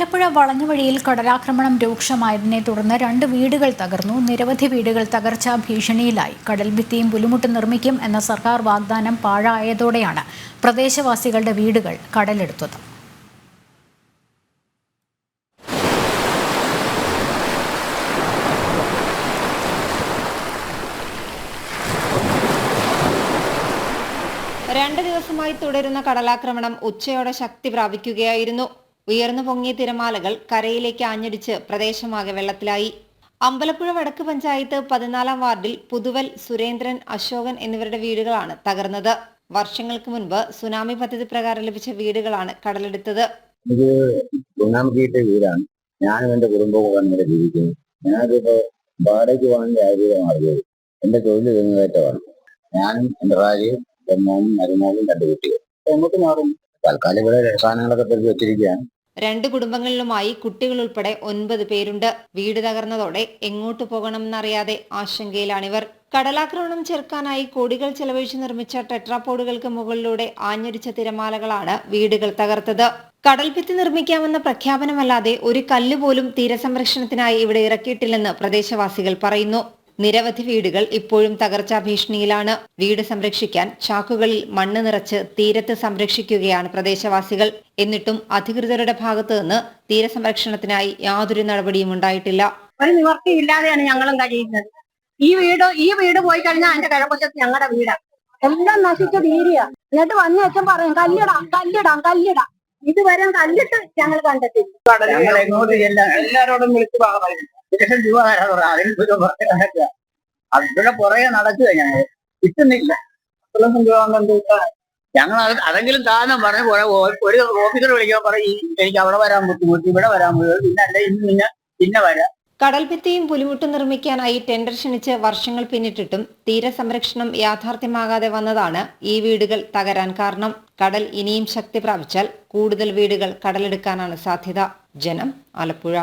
അമ്പലപ്പുഴ വളഞ്ഞുവഴിയിൽ കടലാക്രമണം രൂക്ഷമായതിനെ തുടർന്ന് 2 വീടുകൾ തകർന്നു. നിരവധി വീടുകൾ തകർച്ചാ ഭീഷണിയിലായി. കടൽഭിത്തിയും പുലിമുട്ടും നിർമ്മിക്കും എന്ന സർക്കാർ വാഗ്ദാനം പാഴായതോടെയാണ് പ്രദേശവാസികളുടെ വീടുകൾ കടലെടുത്തത്. രണ്ട് ദിവസമായി തുടരുന്ന കടലാക്രമണം ഉച്ചയോടെ ശക്തി പ്രാപിക്കുകയായിരുന്നു. ഉയർന്നു പൊങ്ങിയ തിരമാലകൾ കരയിലേക്ക് ആഞ്ഞടിച്ച് പ്രദേശമാകെ വെള്ളത്തിലായി. അമ്പലപ്പുഴ വടക്ക് പഞ്ചായത്ത് 14-ാം വാർഡിൽ പുതുവൽ, സുരേന്ദ്രൻ, അശോകൻ എന്നിവരുടെ വീടുകളാണ് തകർന്നത്. വർഷങ്ങൾക്ക് മുൻപ് സുനാമി പദ്ധതി പ്രകാരം ലഭിച്ച വീടുകളാണ് കടലെടുത്തത്. വീടാണ്. ഞാനും എന്റെ കുടുംബവും ജീവിക്കുന്നത്. ഞാനിപ്പോ വാടകയ്ക്ക് വാങ്ങിയ ആഗ്രഹം എന്റെ തൊഴിൽ തെങ്ങുകയറ്റമാണ്. ഞാനും എന്റെ ഭാര്യയും മോനും മരുമോളും 2 കുട്ടികൾ. എങ്ങോട്ട് മാറും? തൽക്കാലം ഇവിടെ സാധനങ്ങളൊക്കെ പെരുക്കി വെച്ചിരിക്കുകയാണ്. 2 കുടുംബങ്ങളിലുമായി കുട്ടികൾ ഉൾപ്പെടെ 9 പേരുണ്ട്. വീട് തകർന്നതോടെ എങ്ങോട്ട് പോകണമെന്നറിയാതെ ആശങ്കയിലാണിവർ. കടലാക്രമണം ചെറുക്കാനായി കോടികൾ ചെലവഴിച്ച് നിർമ്മിച്ച ടെട്രാപോഡുകൾക്ക് മുകളിലൂടെ ആഞ്ഞടിച്ച തിരമാലകളാണ് വീടുകൾ തകർത്തത്. കടൽഭിത്തി നിർമ്മിക്കാമെന്ന പ്രഖ്യാപനമല്ലാതെ ഒരു കല്ല് പോലും തീരസംരക്ഷണത്തിനായി ഇവിടെ ഇറക്കിയിട്ടില്ലെന്ന് പ്രദേശവാസികൾ പറയുന്നു. നിരവധി വീടുകൾ ഇപ്പോഴും തകർച്ചാ ഭീഷണിയിലാണ്. വീട് സംരക്ഷിക്കാൻ ചാക്കുകളിൽ മണ്ണ് നിറച്ച് തീരത്ത് സംരക്ഷിക്കുകയാണ് പ്രദേശവാസികൾ. എന്നിട്ടും അധികൃതരുടെ ഭാഗത്തു നിന്ന് തീരസംരക്ഷണത്തിനായി യാതൊരു നടപടിയും ഉണ്ടായിട്ടില്ല. ഒരു നിവർത്തിയില്ലാതെയാണ് ഞങ്ങളും കഴിയുന്നത്. ഈ വീട് പോയി കഴിഞ്ഞാൽ അതിന്റെ കിഴക്കുവശത്ത് ഞങ്ങളുടെ വീടാണ്. എല്ലാം നശിച്ച് തീരുക. എന്നിട്ട് വന്ന് വെച്ചാൽ പറയും കല്ലിടാം. ഇതുവരെ കല്ലിട്ട് ഞങ്ങൾ കണ്ടെത്തി. എല്ലാരോടും വിളിച്ച് അതിന്റെ പുറകെ നടക്കുക. ഞങ്ങൾ കിട്ടുന്നില്ല. ഞങ്ങൾ അതെങ്കിലും താഴ്ന്ന പറഞ്ഞ ഒരു ഓഫീസർ വിളിക്കാൻ പറയും എനിക്ക് അവിടെ വരാൻ ബുദ്ധിമുട്ട്, ഇവിടെ വരാൻ ബുദ്ധിമുട്ട്, പിന്നെ വരാം. കടൽഭിത്തിയും പുലിമുട്ടും നിർമ്മിക്കാനായി ടെൻഡർ ക്ഷണിച്ച് വർഷങ്ങൾ പിന്നിട്ടിട്ടും തീരസംരക്ഷണം യാഥാർത്ഥ്യമാകാതെ വന്നതാണ് ഈ വീടുകൾ തകരാൻ കാരണം. കടൽ ഇനിയും ശക്തി പ്രാപിച്ചാൽ കൂടുതൽ വീടുകൾ കടലെടുക്കാനാണ് സാധ്യത. ജനം, ആലപ്പുഴ.